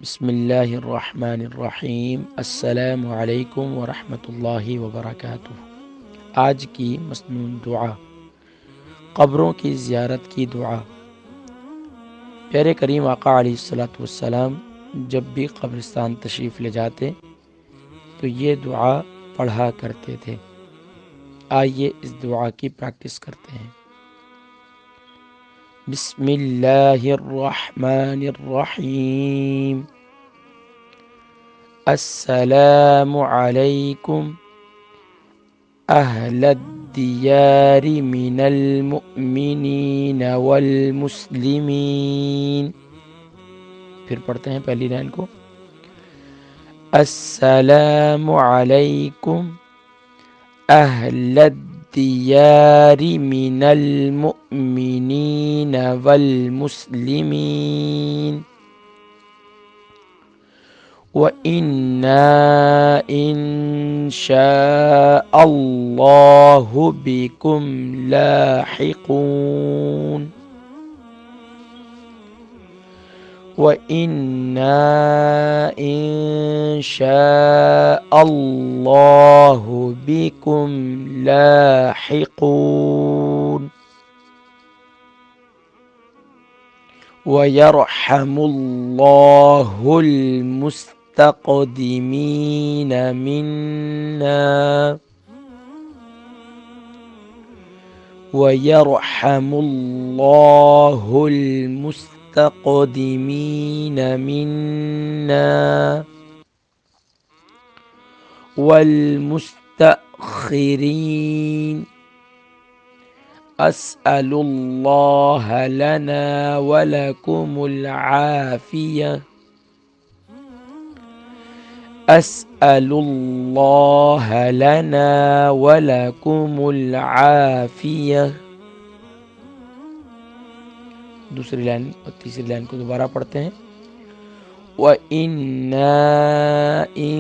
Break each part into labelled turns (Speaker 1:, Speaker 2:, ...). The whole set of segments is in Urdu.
Speaker 1: بسم اللہ الرحمن الرحیم۔ السلام علیکم ورحمۃ اللہ وبرکاتہ۔ آج کی مسنون دعا، قبروں کی زیارت کی دعا۔ پیارے کریم آقا علیہ الصلوۃ والسلام جب بھی قبرستان تشریف لے جاتے تو یہ دعا پڑھا کرتے تھے۔ آئیے اس دعا کی پریکٹس کرتے ہیں۔ بسم اللہ الرحمن الرحیم۔ السلام علیکم اہل الدیار من المؤمنین والمسلمین۔ پھر پڑھتے ہیں پہلی لائن کو۔ السلام علیکم اہل الدیار من المؤمنین والمسلمین وَإِنَّا إِن شَاءَ اللَّهُ بِكُمْ لاحقون وَإِنَّا إِن شَاءَ اللَّهُ بِكُمْ لاحقون وَيَرْحَمُ اللَّهُ المستقدمين منا ويرحم الله المستقدمين منا والمستأخرين أسأل الله لنا ولكم العافية أسأل الله لنا ولكم العافية۔ دوسری لائن اور تیسری لائن کو دوبارہ پڑھتے ہیں۔ وَإِنَّا إِن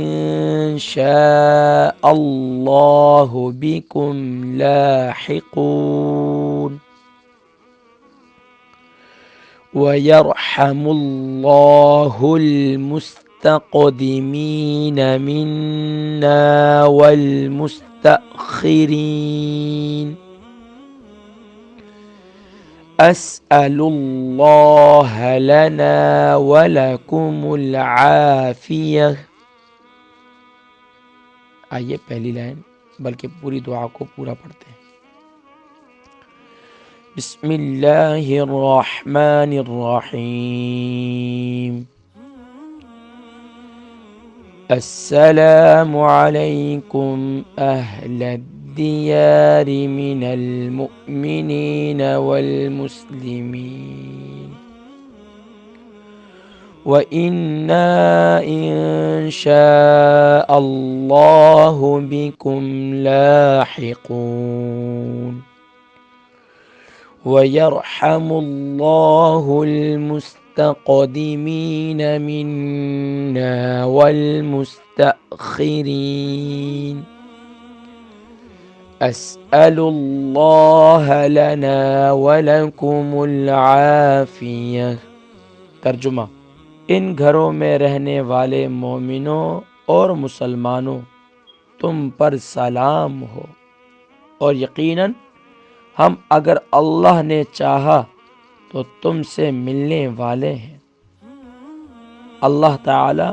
Speaker 1: شَاءَ اللَّهُ بِكُمْ لاحقون وَيَرْحَمُ اللَّهُ المستقدمين منا والمستأخرين أسأل الله لنا ولكم العافية۔ آئیے پہلی لائن بلکہ پوری دعا کو پورا پڑھتے ہیں۔ بسم اللہ الرحمن الرحیم۔ السلام علیکم اہل الدیار من المؤمنین والمسلمین وَإِنَّا إِن شَاءَ اللَّهُ بِكُمْ لاحقون وَيَرْحَمُ اللَّهُ المستقدمين منا والمستأخرين أسأل الله لنا ولكم العافية۔ ترجمہ: ان گھروں میں رہنے والے مومنوں اور مسلمانوں تم پر سلام ہو، اور یقیناً ہم اگر اللہ نے چاہا تو تم سے ملنے والے ہیں۔ اللہ تعالی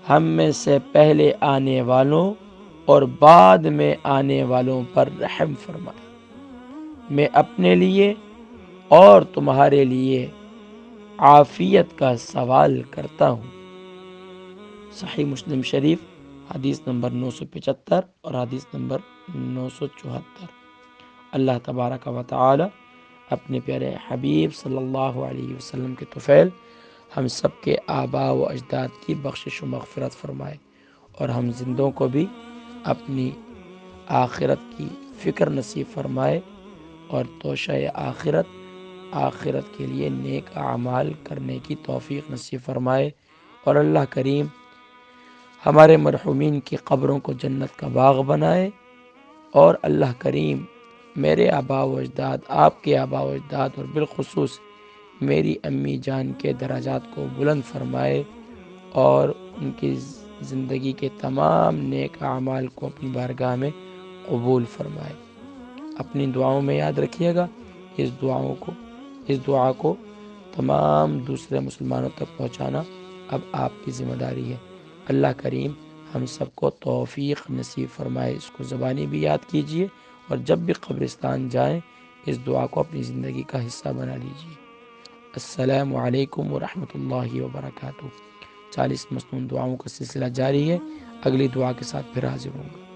Speaker 1: ہم میں سے پہلے آنے والوں اور بعد میں آنے والوں پر رحم فرمائے۔ میں اپنے لیے اور تمہارے لیے عافیت کا سوال کرتا ہوں۔ صحیح مسلم شریف حدیث نمبر 975 اور حدیث نمبر 974۔ اللہ تبارک و تعالی اپنے پیارے حبیب صلی اللہ علیہ وسلم کے طفیل ہم سب کے آباء و اجداد کی بخشش و مغفرت فرمائے، اور ہم زندوں کو بھی اپنی آخرت کی فکر نصیب فرمائے، اور توشہ آخرت کے لیے نیک اعمال کرنے کی توفیق نصیب فرمائے، اور اللہ کریم ہمارے مرحومین کی قبروں کو جنت کا باغ بنائے، اور اللہ کریم میرے آباء و اجداد، آپ کے آباء و اجداد اور بالخصوص میری امی جان کے درجات کو بلند فرمائے، اور ان کی زندگی کے تمام نیک اعمال کو اپنی بارگاہ میں قبول فرمائے۔ اپنی دعاؤں میں یاد رکھیے گا، اس دعا کو تمام دوسرے مسلمانوں تک پہنچانا اب آپ کی ذمہ داری ہے۔ اللہ کریم ہم سب کو توفیق نصیب فرمائے۔ اس کو زبانی بھی یاد کیجئے، اور جب بھی قبرستان جائیں اس دعا کو اپنی زندگی کا حصہ بنا لیجئے۔ السلام علیکم ورحمۃ اللہ وبرکاتہ۔ 40 مصنون دعاؤں کا سلسلہ جاری ہے، اگلی دعا کے ساتھ پھر حاضر ہوں گا۔